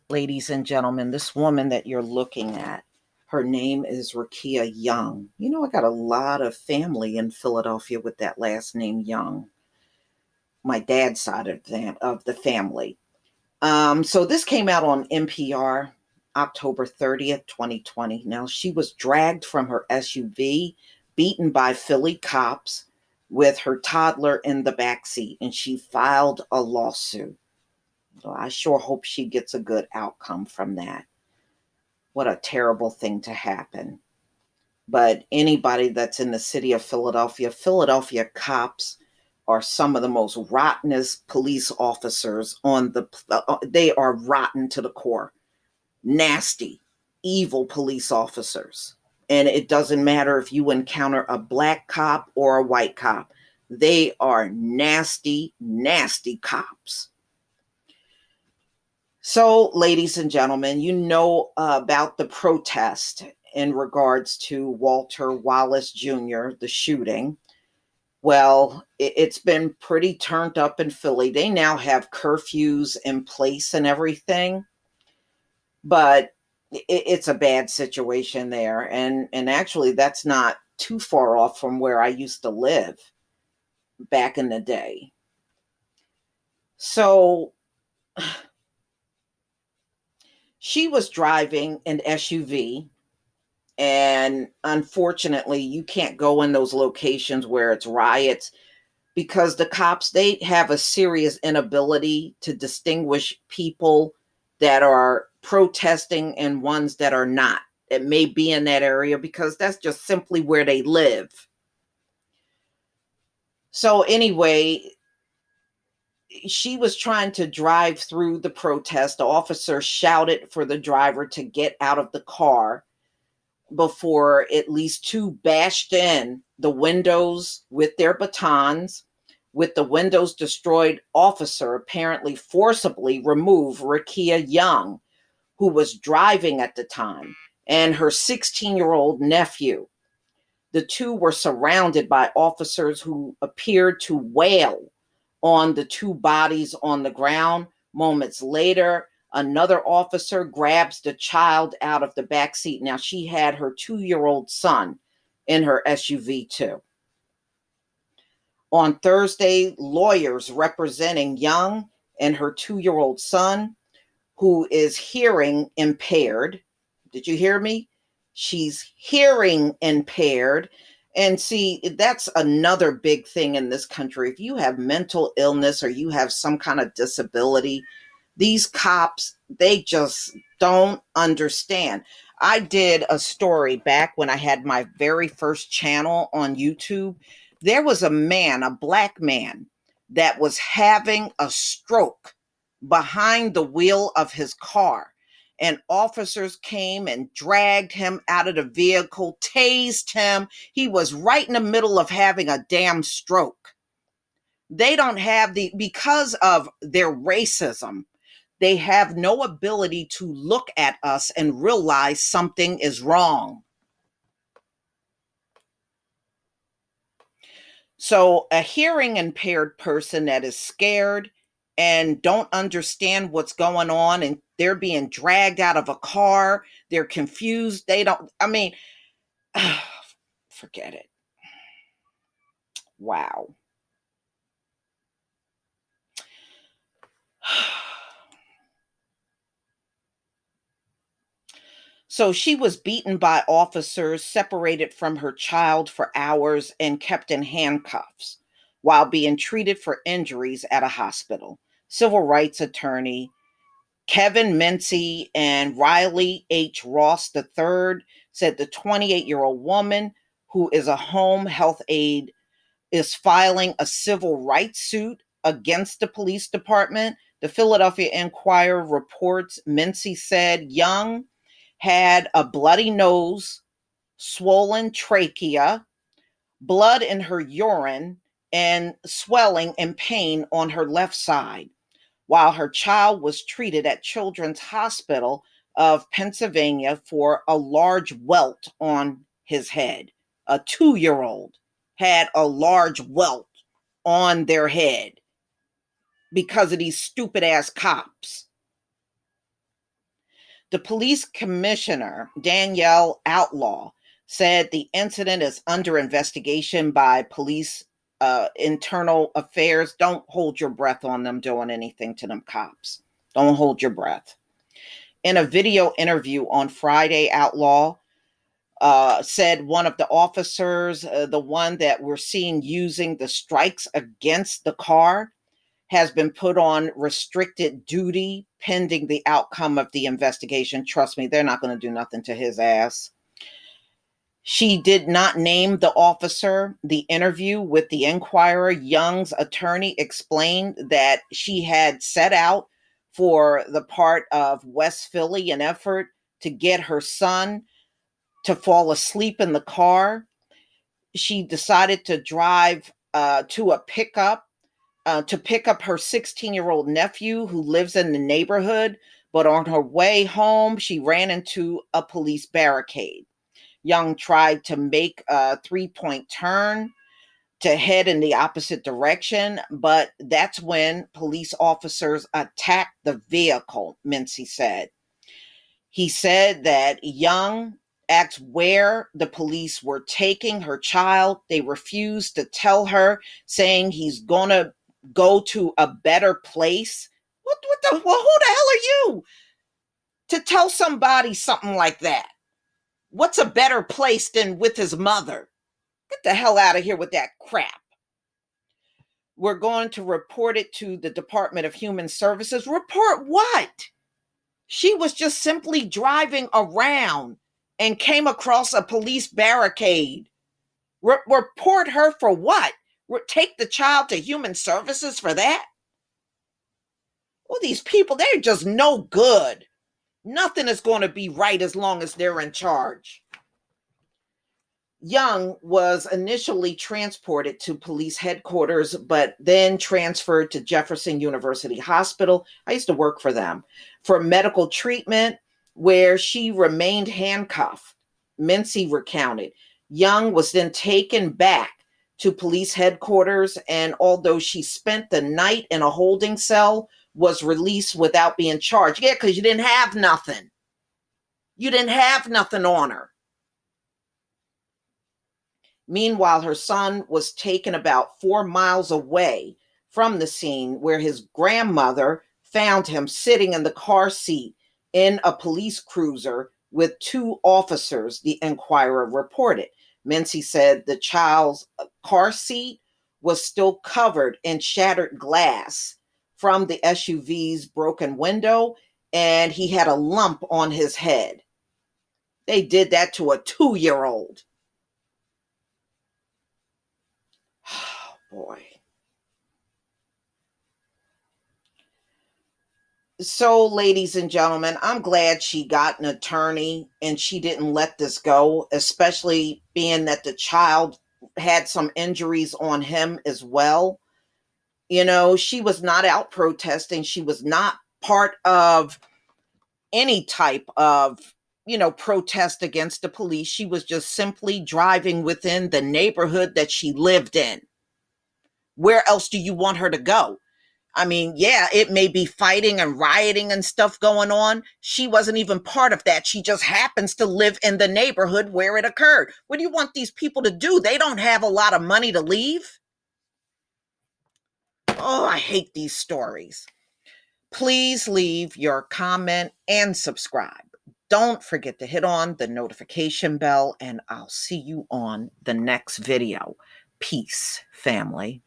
Ladies and gentlemen, this woman that you're looking at, her name is Rickia Young. You know, I got a lot of family in Philadelphia with that last name Young, my dad's side of the family. So this came out on NPR October 30th, 2020. Now, she was dragged from her SUV, beaten by Philly cops with her toddler in the backseat, and she filed a lawsuit. So I sure hope she gets a good outcome from that. What a terrible thing to happen. But anybody that's in the city of Philadelphia, Philadelphia cops are some of the most rottenest police officers on they are rotten to the core. Nasty, evil police officers. And it doesn't matter if you encounter a black cop or a white cop. They are nasty, nasty cops. So, ladies and gentlemen, you know about the protest in regards to Walter Wallace Jr., the shooting. Well, it's been pretty turned up in Philly. They now have curfews in place and everything, but it's a bad situation there. And actually, that's not too far off from where I used to live back in the day. So she was driving an SUV. And unfortunately, you can't go in those locations where it's riots because the cops, they have a serious inability to distinguish people that are protesting and ones that are not. It may be in that area because that's just simply where they live. So anyway, she was trying to drive through the protest. The officer shouted for the driver to get out of the car before at least two bashed in the windows with their batons. With the windows destroyed, officer apparently forcibly removed Rickia Young, who was driving at the time, and her 16-year-old nephew. The two were surrounded by officers who appeared to wail on the two bodies on the ground. Moments later, another officer grabs the child out of the back seat. Now, she had her 2-year-old son in her SUV too. On Thursday, lawyers representing Young and her 2-year-old son, who is hearing impaired. Did you hear me? She's hearing impaired. And see, that's another big thing in this country. If you have mental illness or you have some kind of disability, these cops, they just don't understand. I did a story back when I had my very first channel on YouTube. There was a man, a black man, that was having a stroke behind the wheel of his car. And officers came and dragged him out of the vehicle, tased him. He was right in the middle of having a damn stroke. They don't have because of their racism, they have no ability to look at us and realize something is wrong. So a hearing impaired person that is scared and don't understand what's going on, and they're being dragged out of a car, they're confused, they don't, I mean, forget it. Wow. So she was beaten by officers, separated from her child for hours, and kept in handcuffs while being treated for injuries at a hospital. Civil rights attorney Kevin Mincy and Riley H. Ross III said the 28-year-old woman, who is a home health aide, is filing a civil rights suit against the police department. The Philadelphia Inquirer reports Mincy said Young had a bloody nose, swollen trachea, blood in her urine, and swelling and pain on her left side, while her child was treated at Children's Hospital of Pennsylvania for a large welt on his head. A 2-year-old had a large welt on their head because of these stupid ass cops. The police commissioner, Danielle Outlaw, said the incident is under investigation by police internal affairs. Don't hold your breath on them doing anything to them cops. Don't hold your breath. In a video interview on Friday, Outlaw said one of the officers, the one that we're seeing using the strikes against the car, has been put on restricted duty pending the outcome of the investigation. Trust me, they're not going to do nothing to his ass. She did not name the officer. The interview with the Inquirer, Young's attorney explained that she had set out for the part of West Philly, an effort to get her son to fall asleep in the car. She decided to drive to a pickup to pick up her 16-year-old nephew who lives in the neighborhood. But on her way home, she ran into a police barricade. Young tried to make a 3-point turn to head in the opposite direction, but that's when police officers attacked the vehicle, Mincy said. He said that Young asked where the police were taking her child. They refused to tell her, saying he's going to go to a better place. Well, who the hell are you to tell somebody something like that? What's a better place than with his mother? Get the hell out of here with that crap. We're going to report it to the Department of Human Services. Report what? She was just simply driving around and came across a police barricade. Report her for what? Take the child to Human Services for that? Well, these people, they're just no good. Nothing is going to be right as long as they're in charge. Young was initially transported to police headquarters, but then transferred to Jefferson University Hospital. I used to work for them for medical treatment, where she remained handcuffed. Mincy recounted. Young was then taken back to police headquarters, and although she spent the night in a holding cell, was released without being charged. Yeah, because you didn't have nothing. You didn't have nothing on her. Meanwhile, her son was taken about 4 miles away from the scene, where his grandmother found him sitting in the car seat in a police cruiser with 2 officers, the Inquirer reported. Mincy said the child's car seat was still covered in shattered glass from the SUV's broken window, and he had a lump on his head. They did that to a 2-year-old. Oh, boy. So, ladies and gentlemen, I'm glad she got an attorney and she didn't let this go, especially being that the child had some injuries on him as well. You know, she was not out protesting. She was not part of any type of, protest against the police. She was just simply driving within the neighborhood that she lived in. Where else do you want her to go? I mean, yeah, it may be fighting and rioting and stuff going on. She wasn't even part of that. She just happens to live in the neighborhood where it occurred. What do you want these people to do? They don't have a lot of money to leave. Oh, I hate these stories. Please leave your comment and subscribe. Don't forget to hit on the notification bell, and I'll see you on the next video. Peace, family.